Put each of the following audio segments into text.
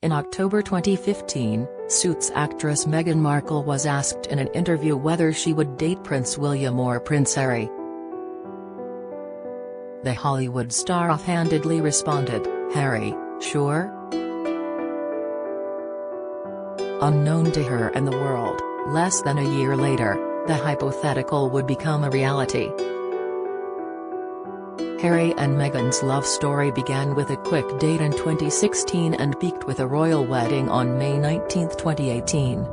In October 2015, Suits actress Meghan Markle was asked in an interview whether she would date Prince William or Prince Harry. The Hollywood star offhandedly responded, "Harry, sure?" Unknown to her and the world, less than a year later, the hypothetical would become a reality. Harry and Meghan's love story began with a quick date in 2016 and peaked with a royal wedding on May 19, 2018.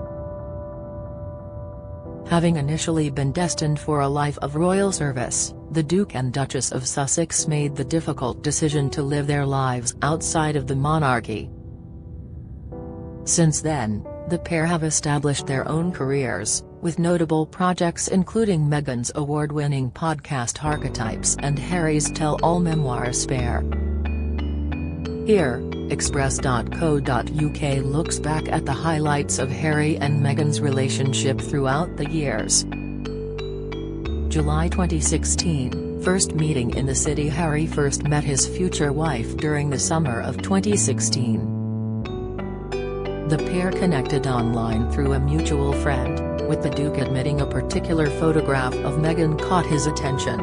Having initially been destined for a life of royal service, the Duke and Duchess of Sussex made the difficult decision to live their lives outside of the monarchy. Since then, the pair have established their own careers, with notable projects including Meghan's award-winning podcast Archetypes and Harry's tell-all memoir Spare. Here, Express.co.uk looks back at the highlights of Harry and Meghan's relationship throughout the years. July 2016, first meeting in the city. Harry first met his future wife during the summer of 2016. The pair connected online through a mutual friend, with the Duke admitting a particular photograph of Meghan caught his attention.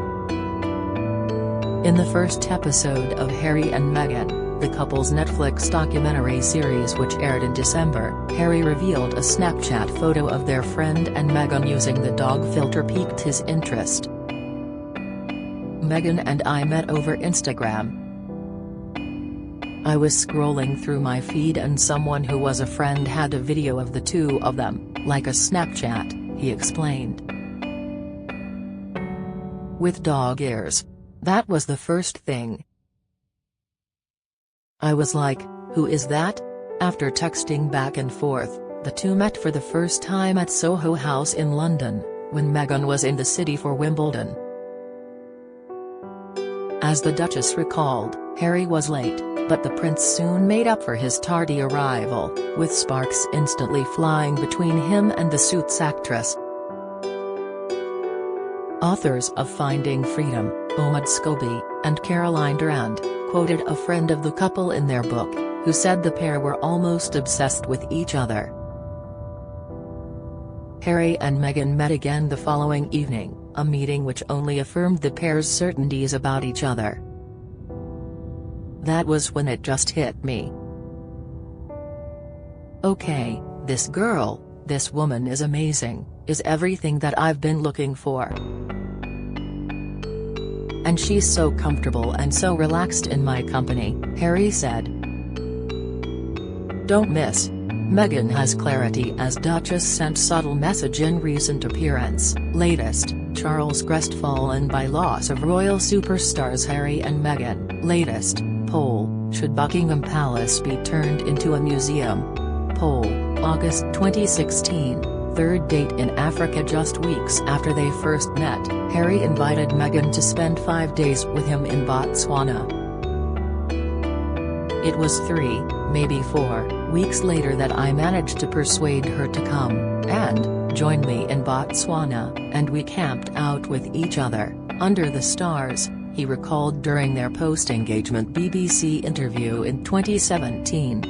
In the first episode of Harry and Meghan, the couple's Netflix documentary series which aired in December, Harry revealed a Snapchat photo of their friend and Meghan using the dog filter piqued his interest. "Meghan and I met over Instagram. I was scrolling through my feed and someone who was a friend had a video of the two of them, like a Snapchat," he explained. With dog ears. "That was the first thing. I was like, who is that?" After texting back and forth, the two met for the first time at Soho House in London, when Meghan was in the city for Wimbledon. As the Duchess recalled, Harry was late, but the prince soon made up for his tardy arrival, with sparks instantly flying between him and the Suits actress. Authors of Finding Freedom, Omid Scobie, and Caroline Durand, quoted a friend of the couple in their book, who said the pair were almost obsessed with each other. Harry and Meghan met again the following evening, a meeting which only affirmed the pair's certainties about each other. "That was when it just hit me. Okay, this girl, this woman is amazing, is everything that I've been looking for. And she's so comfortable and so relaxed in my company," Harry said. Don't miss. Meghan has clarity as Duchess sent subtle message in recent appearance. Latest, Charles crestfallen by loss of royal superstars Harry and Meghan. Latest, poll, should Buckingham Palace be turned into a museum? Poll, August 2016, third date in Africa. Just weeks after they first met, Harry invited Meghan to spend 5 days with him in Botswana. It was 3, maybe 4, weeks later that I managed to persuade her to come and join me in Botswana, and we camped out with each other, under the stars, he recalled during their post-engagement BBC interview in 2017.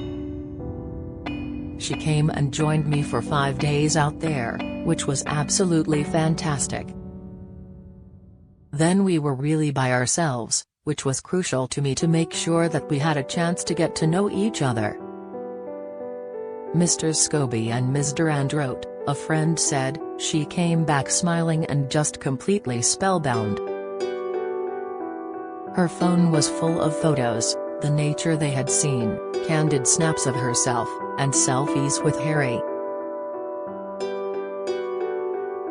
She came and joined me for 5 days out there, which was absolutely fantastic. Then we were really by ourselves, which was crucial to me to make sure that we had a chance to get to know each other. Mr. Scobie and Ms. Durand wrote, a friend said, she came back smiling and just completely spellbound. Her phone was full of photos, the nature they had seen, candid snaps of herself, and selfies with Harry.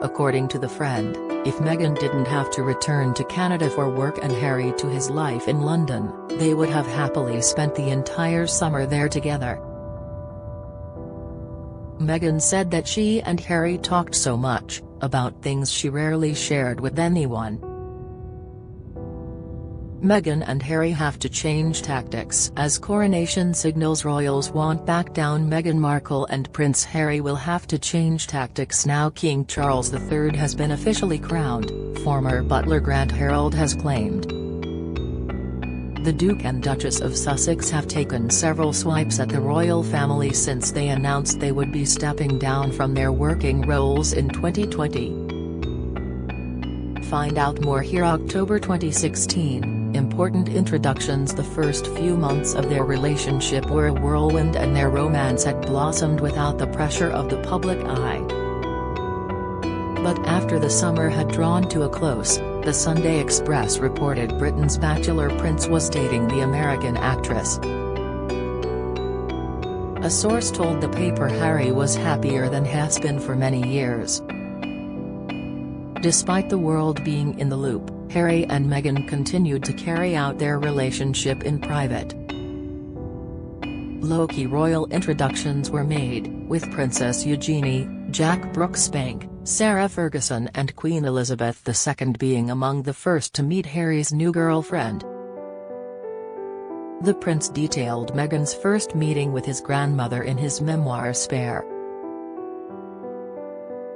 According to the friend, if Meghan didn't have to return to Canada for work and Harry to his life in London, they would have happily spent the entire summer there together. Meghan said that she and Harry talked so much, about things she rarely shared with anyone. Meghan and Harry have to change tactics as coronation signals royals won't back down. Meghan Markle and Prince Harry will have to change tactics now King Charles III has been officially crowned, former butler Grant Harold has claimed. The Duke and Duchess of Sussex have taken several swipes at the royal family since they announced they would be stepping down from their working roles in 2020. Find out more here. October 2016, important introductions. The first few months of their relationship were a whirlwind and their romance had blossomed without the pressure of the public eye. But after the summer had drawn to a close, the Sunday Express reported Britain's bachelor prince was dating the American actress. A source told the paper Harry was happier than has been for many years. Despite the world being in the loop, Harry and Meghan continued to carry out their relationship in private. Low-key royal introductions were made, with Princess Eugenie, Jack Brooksbank, Sarah Ferguson and Queen Elizabeth II being among the first to meet Harry's new girlfriend. The prince detailed Meghan's first meeting with his grandmother in his memoir Spare.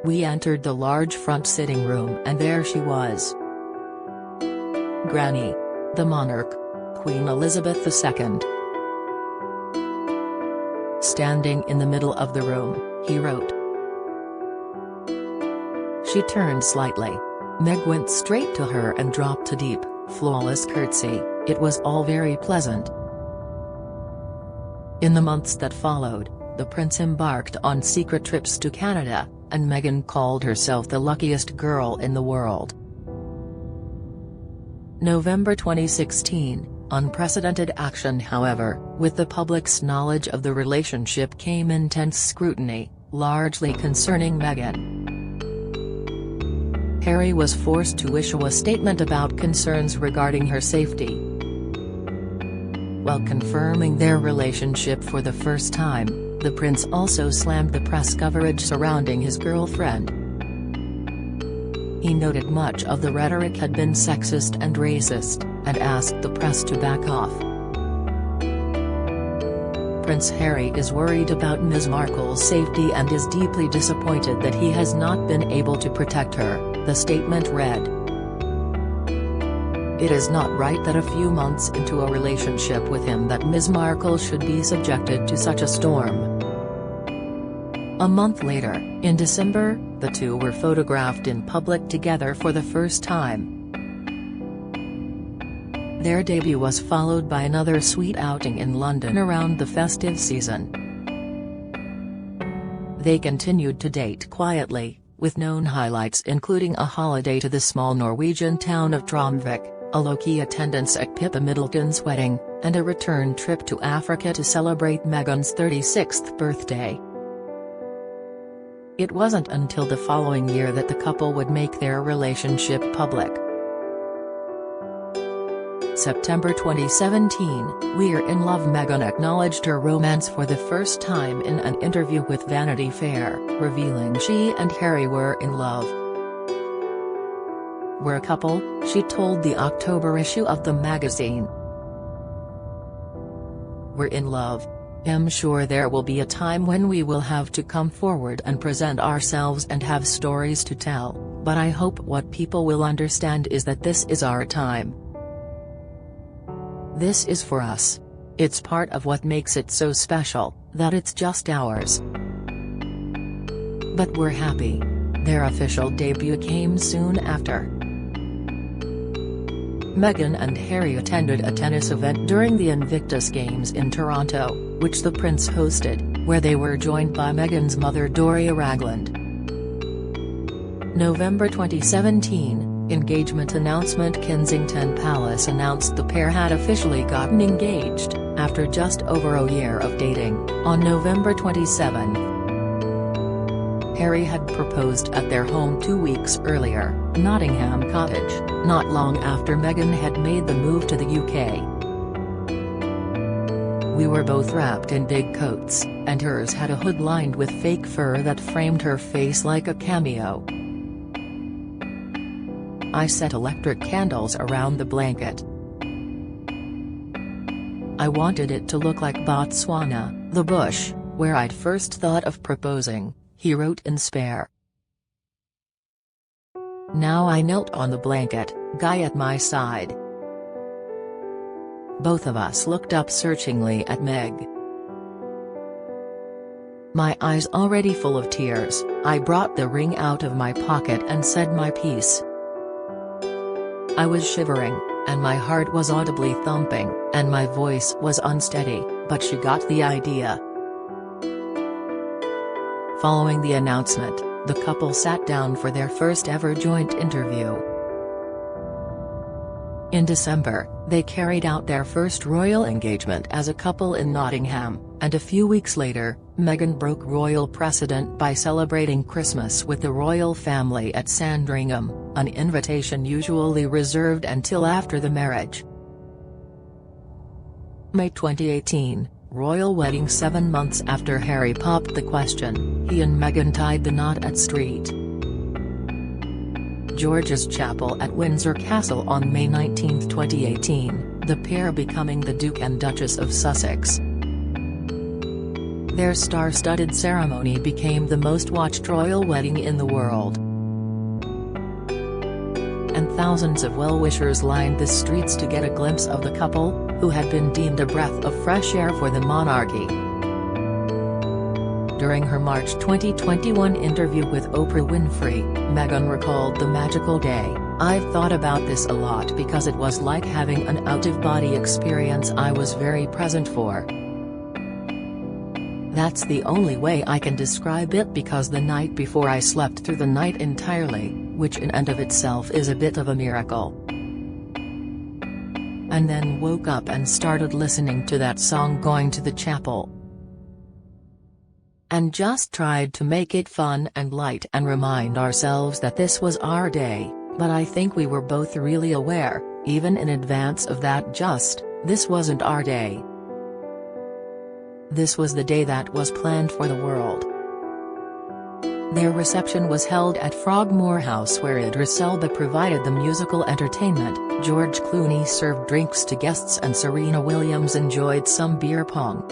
"We entered the large front sitting room and there she was. Granny. The monarch. Queen Elizabeth II. Standing in the middle of the room," he wrote. She turned slightly. Meg went straight to her and dropped a deep, flawless curtsy. It was all very pleasant. In the months that followed, the prince embarked on secret trips to Canada, and Meghan called herself the luckiest girl in the world. November 2016, unprecedented action. However, with the public's knowledge of the relationship came intense scrutiny, largely concerning Meghan. Harry was forced to issue a statement about concerns regarding her safety. While confirming their relationship for the first time, the prince also slammed the press coverage surrounding his girlfriend. He noted much of the rhetoric had been sexist and racist, and asked the press to back off. Prince Harry is worried about Ms. Markle's safety and is deeply disappointed that he has not been able to protect her, the statement read. It is not right that a few months into a relationship with him that Ms. Markle should be subjected to such a storm. A month later, in December, the two were photographed in public together for the first time. Their debut was followed by another sweet outing in London around the festive season. They continued to date quietly, with known highlights including a holiday to the small Norwegian town of Tromvik, a low-key attendance at Pippa Middleton's wedding, and a return trip to Africa to celebrate Meghan's 36th birthday. It wasn't until the following year that the couple would make their relationship public. September 2017, "We're in love." Meghan acknowledged her romance for the first time in an interview with Vanity Fair, revealing she and Harry were in love. "We're a couple," she told the October issue of the magazine. "We're in love. I'm sure there will be a time when we will have to come forward and present ourselves and have stories to tell, but I hope what people will understand is that this is our time. This is for us. It's part of what makes it so special, that it's just ours. But we're happy." Their official debut came soon after. Meghan and Harry attended a tennis event during the Invictus Games in Toronto, which the prince hosted, where they were joined by Meghan's mother Doria Ragland. November 2017, engagement announcement. Kensington Palace announced the pair had officially gotten engaged, after just over a year of dating, on November 27. Harry had proposed at their home 2 weeks earlier, Nottingham Cottage, not long after Meghan had made the move to the UK. "We were both wrapped in big coats, and hers had a hood lined with fake fur that framed her face like a cameo. I set electric candles around the blanket. I wanted it to look like Botswana, the bush, where I'd first thought of proposing," he wrote in Spare. "Now I knelt on the blanket, guy at my side. both of us looked up searchingly at Meg. My eyes already full of tears, I brought the ring out of my pocket and said my piece. I was shivering, and my heart was audibly thumping, and my voice was unsteady, but she got the idea. Following the announcement, the couple sat down for their first ever joint interview. In December, they carried out their first royal engagement as a couple in Nottingham, and a few weeks later, Meghan broke royal precedent by celebrating Christmas with the royal family at Sandringham, an invitation usually reserved until after the marriage. May 2018, royal wedding. 7 months after Harry popped the question, he and Meghan tied the knot at St. George's Chapel at Windsor Castle on May 19, 2018, the pair becoming the Duke and Duchess of Sussex. Their star-studded ceremony became the most-watched royal wedding in the world. And thousands of well-wishers lined the streets to get a glimpse of the couple, who had been deemed a breath of fresh air for the monarchy. During her March 2021 interview with Oprah Winfrey, Meghan recalled the magical day. "I've thought about this a lot because it was like having an out-of-body experience I was very present for. That's the only way I can describe it, because the night before I slept through the night entirely, which in and of itself is a bit of a miracle. And then woke up and started listening to that song Going to the Chapel. And just tried to make it fun and light and remind ourselves that this was our day, but I think we were both really aware, even in advance of that, this wasn't our day. This was the day that was planned for the world." Their reception was held at Frogmore House, where Idris Elba provided the musical entertainment, George Clooney served drinks to guests, and Serena Williams enjoyed some beer pong.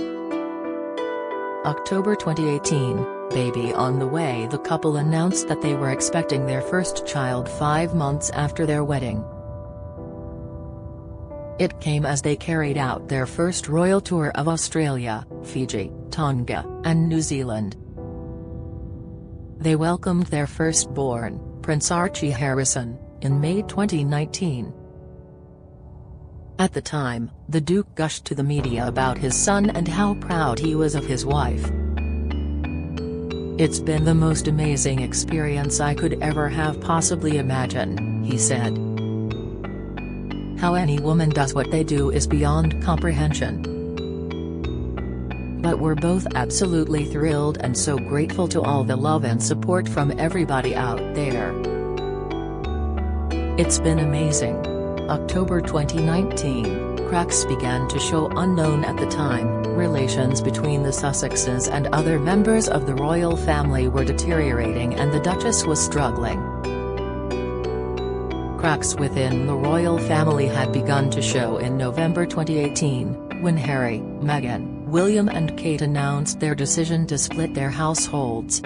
October 2018, baby on the way. The couple announced that they were expecting their first child 5 months after their wedding. It came as they carried out their first royal tour of Australia, Fiji, Tonga, and New Zealand. They welcomed their firstborn, Prince Archie Harrison, in May 2019. At the time, the Duke gushed to the media about his son and how proud he was of his wife. "It's been the most amazing experience I could ever have possibly imagined," he said. "How any woman does what they do is beyond comprehension. But we're both absolutely thrilled and so grateful to all the love and support from everybody out there. It's been amazing." October 2019, cracks began to show. Unknown at the time, relations between the Sussexes and other members of the royal family were deteriorating, and the Duchess was struggling. Cracks within the royal family had begun to show in November 2018, when Harry, Meghan, William and Kate announced their decision to split their households.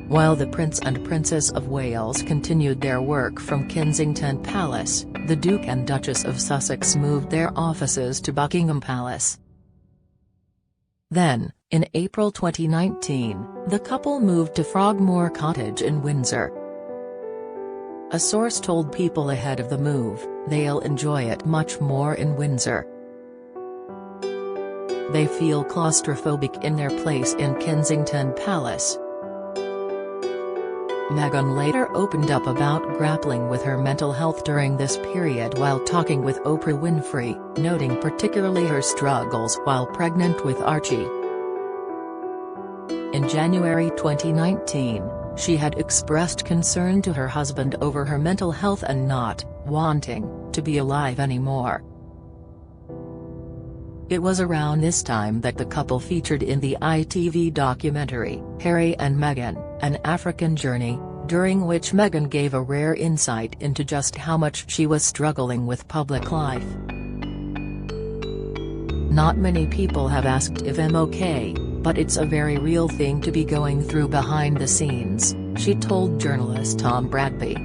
While the Prince and Princess of Wales continued their work from Kensington Palace, the Duke and Duchess of Sussex moved their offices to Buckingham Palace. Then, in April 2019, the couple moved to Frogmore Cottage in Windsor. A source told People ahead of the move, "They'll enjoy it much more in Windsor. They feel claustrophobic in their place in Kensington Palace." Meghan later opened up about grappling with her mental health during this period while talking with Oprah Winfrey, noting particularly her struggles while pregnant with Archie. In January 2019, she had expressed concern to her husband over her mental health and not wanting to be alive anymore. It was around this time that the couple featured in the ITV documentary, Harry and Meghan, An African Journey, during which Meghan gave a rare insight into just how much she was struggling with public life. "Not many people have asked if I'm okay, but it's a very real thing to be going through behind the scenes," she told journalist Tom Bradby.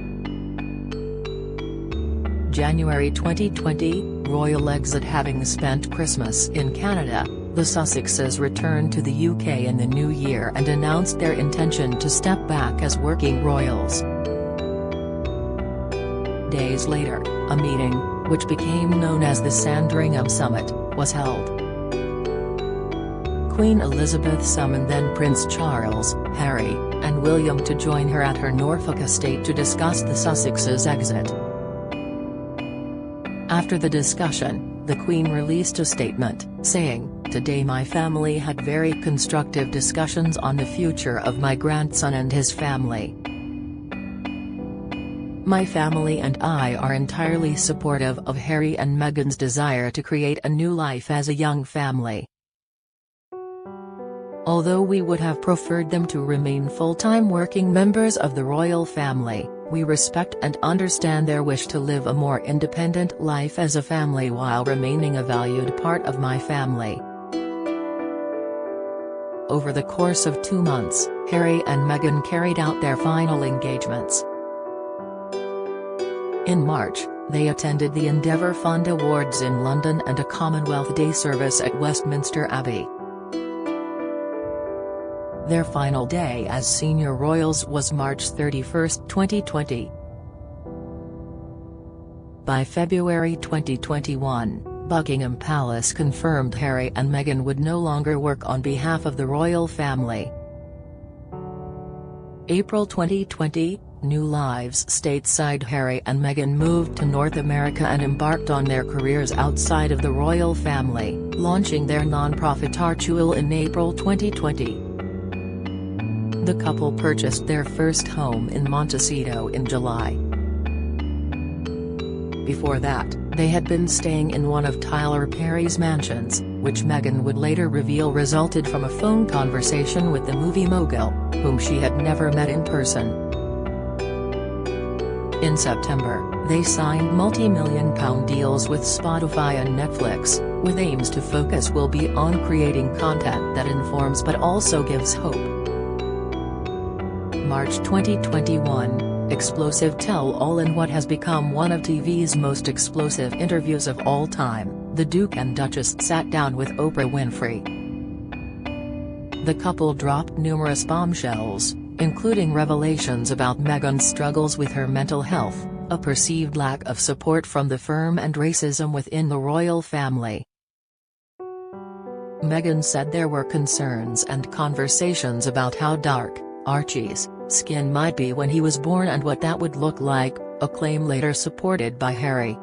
January 2020, royal exit. Having spent Christmas in Canada, the Sussexes returned to the UK in the new year and announced their intention to step back as working royals. Days later, a meeting, which became known as the Sandringham Summit, was held. Queen Elizabeth summoned then Prince Charles, Harry, and William to join her at her Norfolk estate to discuss the Sussexes' exit. After the discussion, the Queen released a statement, saying, "Today my family had very constructive discussions on the future of my grandson and his family. My family and I are entirely supportive of Harry and Meghan's desire to create a new life as a young family. Although we would have preferred them to remain full-time working members of the royal family, we respect and understand their wish to live a more independent life as a family while remaining a valued part of my family." Over the course of 2 months, Harry and Meghan carried out their final engagements. In March, they attended the Endeavour Fund Awards in London and a Commonwealth Day service at Westminster Abbey. Their final day as senior royals was March 31, 2020. By February 2021, Buckingham Palace confirmed Harry and Meghan would no longer work on behalf of the royal family. April 2020, new lives stateside. Harry and Meghan moved to North America and embarked on their careers outside of the royal family, launching their non-profit Archewell in April 2020. The couple purchased their first home in Montecito in July. Before that, they had been staying in one of Tyler Perry's mansions, which Meghan would later reveal resulted from a phone conversation with the movie mogul, whom she had never met in person. In September, they signed multi-million-pound deals with Spotify and Netflix, with aims to focus will be on creating content that informs but also gives hope. March 2021, explosive tell-all. In what has become one of TV's most explosive interviews of all time, the Duke and Duchess sat down with Oprah Winfrey. The couple dropped numerous bombshells, including revelations about Meghan's struggles with her mental health, a perceived lack of support from the firm and racism within the royal family. Meghan said there were concerns and conversations about how dark Archie's skin might be when he was born and what that would look like, a claim later supported by Harry.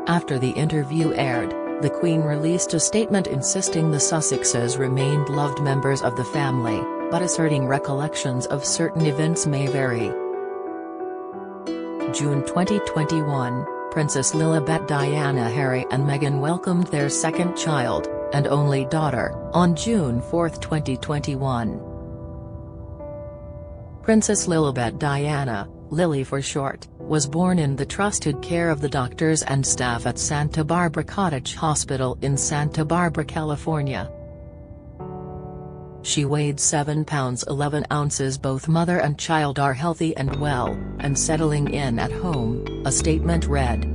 After the interview aired, the Queen released a statement insisting the Sussexes remained loved members of the family, but asserting recollections of certain events may vary. June 2021, Princess Lilibet Diana. Harry and Meghan welcomed their second child, and only daughter, on June 4, 2021. Princess Lilibet Diana, Lily for short, was born in the trusted care of the doctors and staff at Santa Barbara Cottage Hospital in Santa Barbara, California. She weighed 7 pounds 11 ounces. Both mother and child are healthy and well, and settling in at home, a statement read.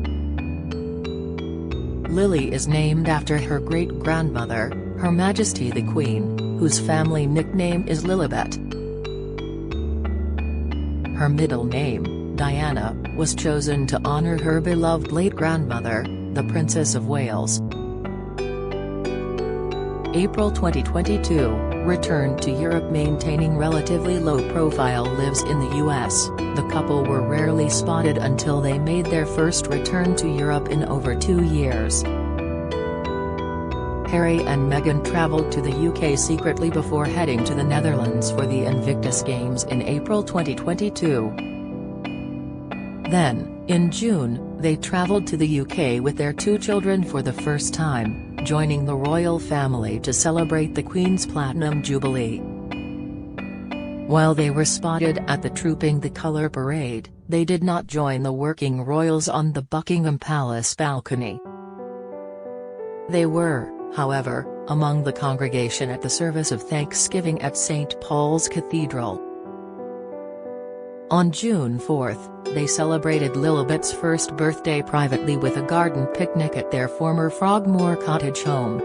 Lily is named after her great-grandmother, Her Majesty the Queen, whose family nickname is Lilibet. Her middle name, Diana, was chosen to honor her beloved late grandmother, the Princess of Wales. April 2022, returned to Europe. Maintaining relatively low profile. Lives in the US, the couple were rarely spotted until they made their first return to Europe in over 2 years. Harry and Meghan traveled to the UK secretly before heading to the Netherlands for the Invictus Games in April 2022. Then, in June, they traveled to the UK with their 2 children for the first time, joining the royal family to celebrate the Queen's Platinum Jubilee. While they were spotted at the Trooping the Colour parade, they did not join the working royals on the Buckingham Palace balcony. They were, however, among the congregation at the service of Thanksgiving at St. Paul's Cathedral. On June 4, they celebrated Lilibet's first birthday privately with a garden picnic at their former Frogmore Cottage home.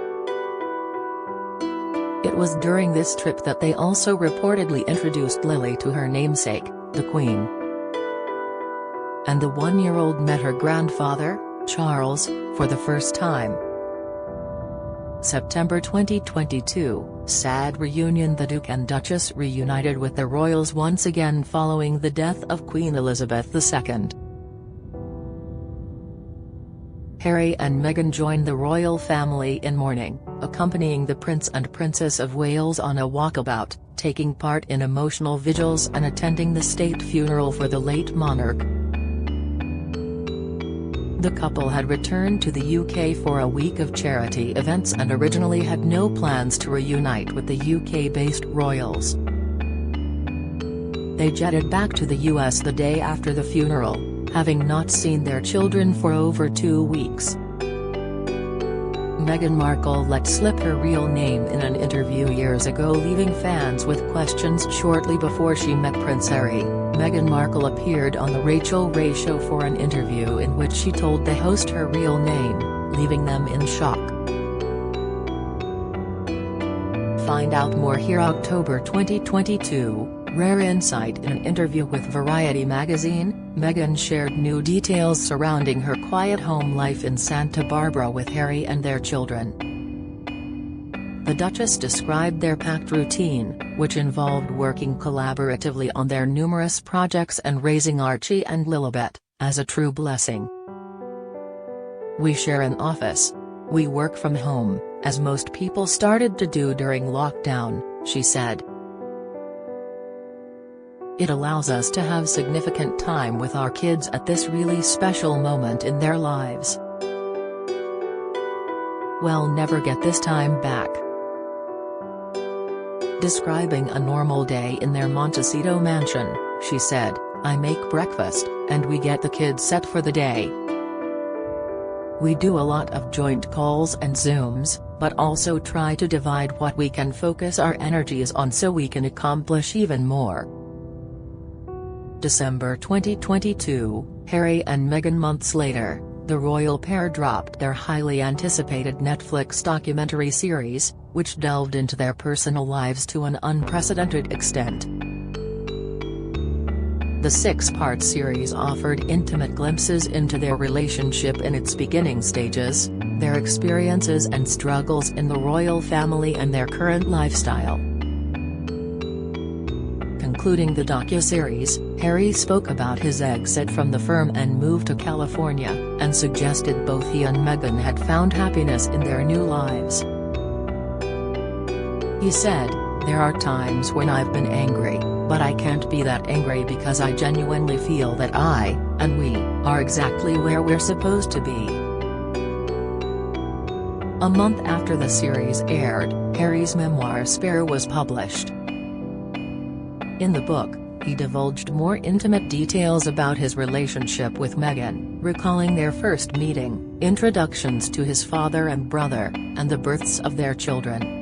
It was during this trip that they also reportedly introduced Lily to her namesake, the Queen. And the one-year-old met her grandfather, Charles, for the first time. September 2022, sad reunion. The Duke and Duchess reunited with the royals once again following the death of Queen Elizabeth II. Harry and Meghan joined the royal family in mourning, accompanying the Prince and Princess of Wales on a walkabout, taking part in emotional vigils and attending the state funeral for the late monarch. The couple had returned to the UK for a week of charity events and originally had no plans to reunite with the UK-based royals. They jetted back to the US the day after the funeral, having not seen their children for over 2 weeks. Meghan Markle let slip her real name in an interview years ago, leaving fans with questions. Shortly before she met Prince Harry, Meghan Markle appeared on The Rachel Ray Show for an interview in which she told the host her real name, leaving them in shock. Find out more here. October 2022, rare insight. In an interview with Variety magazine, Meghan shared new details surrounding her quiet home life in Santa Barbara with Harry and their children. The Duchess described their packed routine, which involved working collaboratively on their numerous projects and raising Archie and Lilibet, as a true blessing. "We share an office. We work from home, as most people started to do during lockdown," she said. "It allows us to have significant time with our kids at this really special moment in their lives. We'll never get this time back." Describing a normal day in their Montecito mansion, she said, "I make breakfast, and we get the kids set for the day. We do a lot of joint calls and Zooms, but also try to divide what we can focus our energies on so we can accomplish even more." December 2022, Harry and Meghan. Months later, the royal pair dropped their highly anticipated Netflix documentary series, which delved into their personal lives to an unprecedented extent. The 6-part series offered intimate glimpses into their relationship in its beginning stages, their experiences and struggles in the royal family and their current lifestyle. Concluding the docuseries, Harry spoke about his exit from the firm and move to California, and suggested both he and Meghan had found happiness in their new lives. He said, "There are times when I've been angry, but I can't be that angry because I genuinely feel that I, and we, are exactly where we're supposed to be." A month after the series aired, Harry's memoir Spare was published. In the book, he divulged more intimate details about his relationship with Meghan, recalling their first meeting, introductions to his father and brother, and the births of their children.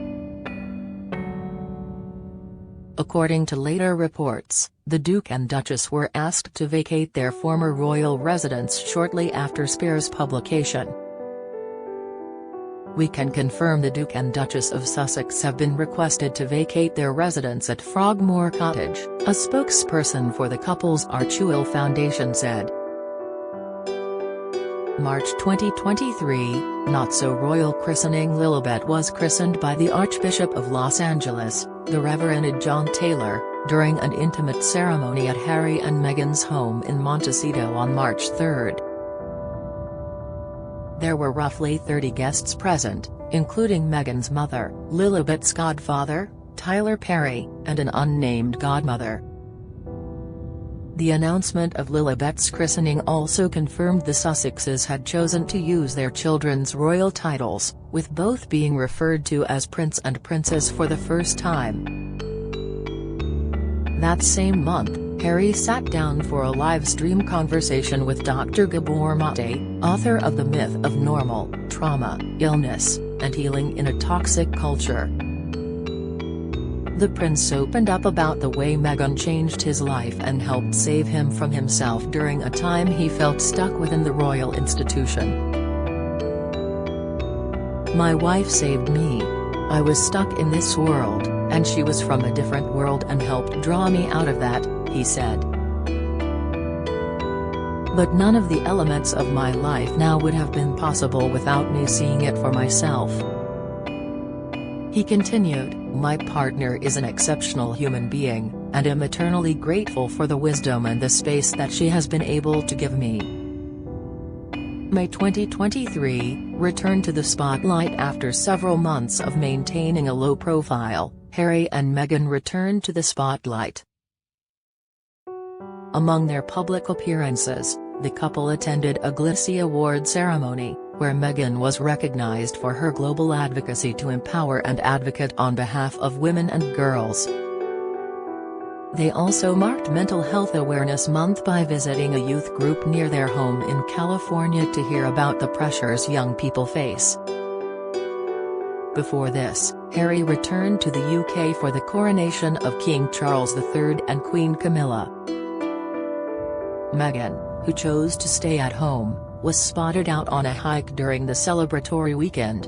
According to later reports, the Duke and Duchess were asked to vacate their former royal residence shortly after Spare's publication. "We can confirm the Duke and Duchess of Sussex have been requested to vacate their residence at Frogmore Cottage," a spokesperson for the couple's Archewell Foundation said. March 2023, not-so-royal christening. Lilibet was christened by the Archbishop of Los Angeles, the Reverend John Taylor, during an intimate ceremony at Harry and Meghan's home in Montecito on March 3. There were roughly 30 guests present, including Meghan's mother, Lilibet's godfather, Tyler Perry, and an unnamed godmother. The announcement of Lilibet's christening also confirmed the Sussexes had chosen to use their children's royal titles, with both being referred to as Prince and Princess for the first time. That same month, Harry sat down for a live-stream conversation with Dr. Gabor Mate, author of The Myth of Normal, Trauma, Illness, and Healing in a Toxic Culture. The prince opened up about the way Meghan changed his life and helped save him from himself during a time he felt stuck within the royal institution. "My wife saved me. I was stuck in this world, and she was from a different world and helped draw me out of that," he said. "But none of the elements of my life now would have been possible without me seeing it for myself." He continued, "My partner is an exceptional human being, and am eternally grateful for the wisdom and the space that she has been able to give me." May 2023, returned to the spotlight after several months of maintaining a low profile, Harry and Meghan returned to the spotlight. Among their public appearances, the couple attended a Glissy Award ceremony, where Meghan was recognized for her global advocacy to empower and advocate on behalf of women and girls. They also marked Mental Health Awareness Month by visiting a youth group near their home in California to hear about the pressures young people face. Before this, Harry returned to the UK for the coronation of King Charles III and Queen Camilla. Meghan, who chose to stay at home, was spotted out on a hike during the celebratory weekend,